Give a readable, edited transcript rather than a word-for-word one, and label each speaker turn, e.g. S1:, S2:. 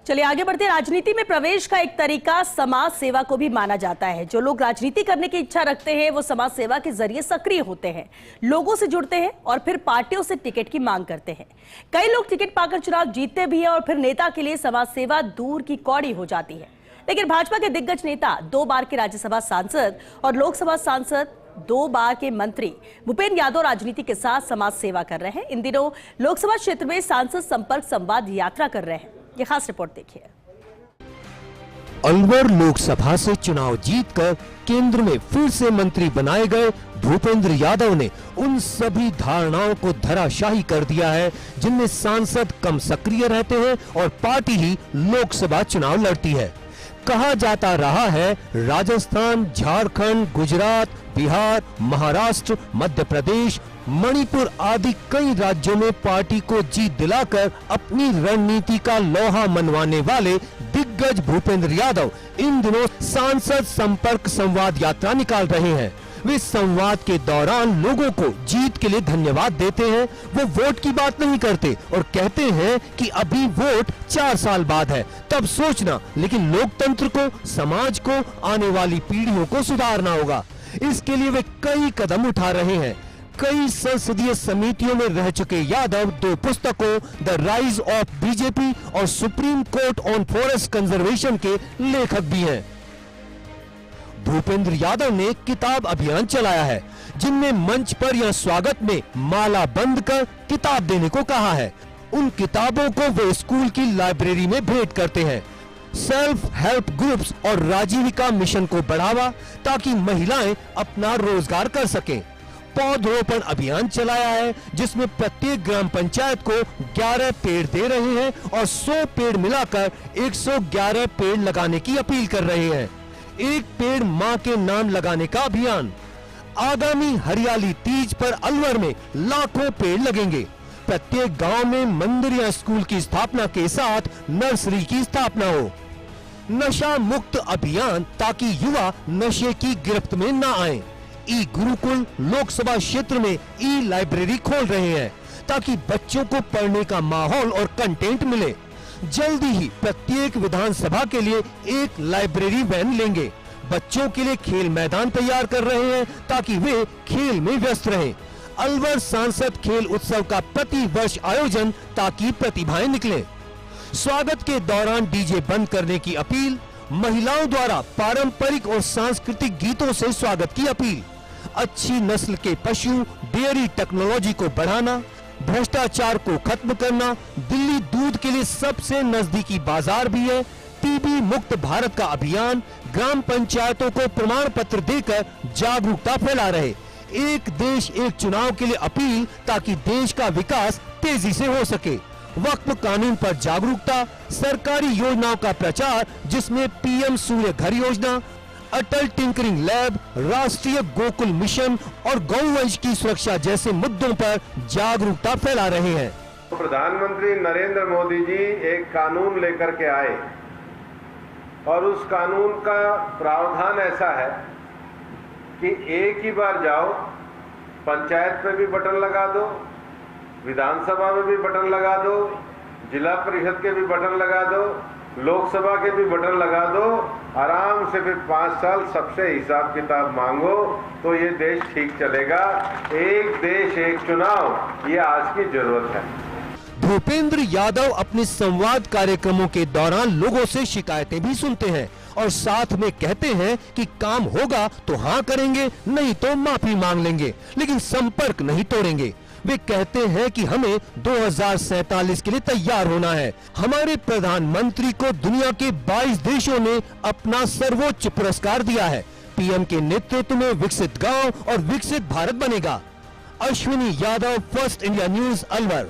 S1: चलिए आगे बढ़ते हैं। राजनीति में प्रवेश का एक तरीका समाज सेवा को भी माना जाता है। जो लोग राजनीति करने की इच्छा रखते हैं वो समाज सेवा के जरिए सक्रिय होते हैं, लोगों से जुड़ते हैं और फिर पार्टियों से टिकट की मांग करते हैं। कई लोग टिकट पाकर चुनाव जीतते भी हैं और फिर नेता के लिए समाज सेवा दूर की कौड़ी हो जाती है। लेकिन भाजपा के दिग्गज नेता, 2 बार के राज्यसभा सांसद और लोकसभा सांसद, 2 बार के मंत्री भूपेंद्र यादव राजनीति के साथ समाज सेवा कर रहे हैं। इन दिनों लोकसभा क्षेत्र में सांसद संपर्क संवाद यात्रा कर रहे हैं। ये खास रिपोर्ट देखिए।
S2: अलवर लोकसभा से चुनाव जीतकर केंद्र में फिर से मंत्री बनाए गए भूपेंद्र यादव ने उन सभी धारणाओं को धराशाही कर दिया है जिनमें सांसद कम सक्रिय रहते हैं और पार्टी ही लोकसभा चुनाव लड़ती है। कहा जाता रहा है राजस्थान, झारखंड, गुजरात, बिहार, महाराष्ट्र, मध्य प्रदेश, मणिपुर आदि कई राज्यों में पार्टी को जीत दिलाकर अपनी रणनीति का लोहा मनवाने वाले दिग्गज भूपेंद्र यादव इन दिनों सांसद संपर्क संवाद यात्रा निकाल रहे हैं। वे संवाद के दौरान लोगों को जीत के लिए धन्यवाद देते हैं। वो वोट की बात नहीं करते और कहते हैं कि अभी वोट 4 साल बाद है, तब सोचना, लेकिन लोकतंत्र को, समाज को, आने वाली पीढ़ियों को सुधारना होगा। इसके लिए वे कई कदम उठा रहे हैं। कई संसदीय समितियों में रह चुके यादव 2 पुस्तकों द राइज ऑफ बीजेपी और supreme court on forest conservation के लेखक भी हैं। भूपेंद्र यादव ने किताब अभियान चलाया है जिनमें मंच पर या स्वागत में माला बंद कर किताब देने को कहा है। उन किताबों को वे स्कूल की लाइब्रेरी में भेंट करते हैं। सेल्फ हेल्प ग्रुप्स और राजीविका मिशन को बढ़ावा ताकि महिलाएं अपना रोजगार कर सकें। पौधरोपण अभियान चलाया है जिसमें प्रत्येक ग्राम पंचायत को 11 पेड़ दे रहे हैं और 100 पेड़ मिलाकर 111 पेड़ लगाने की अपील कर रहे हैं। एक पेड़ मां के नाम लगाने का अभियान। आगामी हरियाली तीज पर अलवर में लाखों पेड़ लगेंगे। प्रत्येक गांव में मंदिर या स्कूल की स्थापना के साथ नर्सरी की स्थापना हो। नशा मुक्त अभियान ताकि युवा नशे की गिरफ्त में न आए। ई गुरुकुल लोकसभा क्षेत्र में ई लाइब्रेरी खोल रहे हैं ताकि बच्चों को पढ़ने का माहौल और कंटेंट मिले। जल्दी ही प्रत्येक विधानसभा के लिए एक लाइब्रेरी वैन लेंगे। बच्चों के लिए खेल मैदान तैयार कर रहे हैं ताकि वे खेल में व्यस्त रहें। अलवर सांसद खेल उत्सव का प्रति वर्ष आयोजन ताकि प्रतिभाएं निकलें। स्वागत के दौरान डीजे बंद करने की अपील। महिलाओं द्वारा पारंपरिक और सांस्कृतिक गीतों से स्वागत की अपील। अच्छी नस्ल के पशु, डेयरी टेक्नोलॉजी को बढ़ाना, भ्रष्टाचार को खत्म करना। दिल्ली दूध के लिए सबसे नजदीकी बाजार भी है। टीबी मुक्त भारत का अभियान। ग्राम पंचायतों को प्रमाण पत्र देकर जागरूकता फैला रहे। एक देश एक चुनाव के लिए अपील ताकि देश का विकास तेजी से हो सके। वक्फ कानून पर जागरूकता। सरकारी योजनाओं का प्रचार जिसमें पीएम सूर्य घर योजना, अटल टिंकरिंग लैब, राष्ट्रीय गोकुल मिशन और गौवंश की सुरक्षा जैसे मुद्दों पर जागरूकता फैला रहे हैं।
S3: प्रधानमंत्री नरेंद्र मोदी जी एक कानून लेकर के आए और उस कानून का प्रावधान ऐसा है कि एक ही बार जाओ, पंचायत पे भी बटन लगा दो, विधानसभा में भी बटन लगा दो, जिला परिषद के भी बटन लगा दो, लोकसभा के भी बटन लगा दो। आराम से फिर 5 साल सबसे हिसाब किताब मांगो तो ये देश ठीक चलेगा। एक देश एक चुनाव, ये आज की जरूरत है।
S2: भूपेंद्र यादव अपने संवाद कार्यक्रमों के दौरान लोगों से शिकायतें भी सुनते हैं और साथ में कहते हैं कि काम होगा तो हाँ करेंगे, नहीं तो माफी मांग लेंगे, लेकिन संपर्क नहीं तोड़ेंगे। वे कहते हैं कि हमें 2047 के लिए तैयार होना है। हमारे प्रधानमंत्री को दुनिया के 22 देशों ने अपना सर्वोच्च पुरस्कार दिया है। पीएम के नेतृत्व में विकसित गांव और विकसित भारत बनेगा। Ashwini Yadav, first India news, Alwar.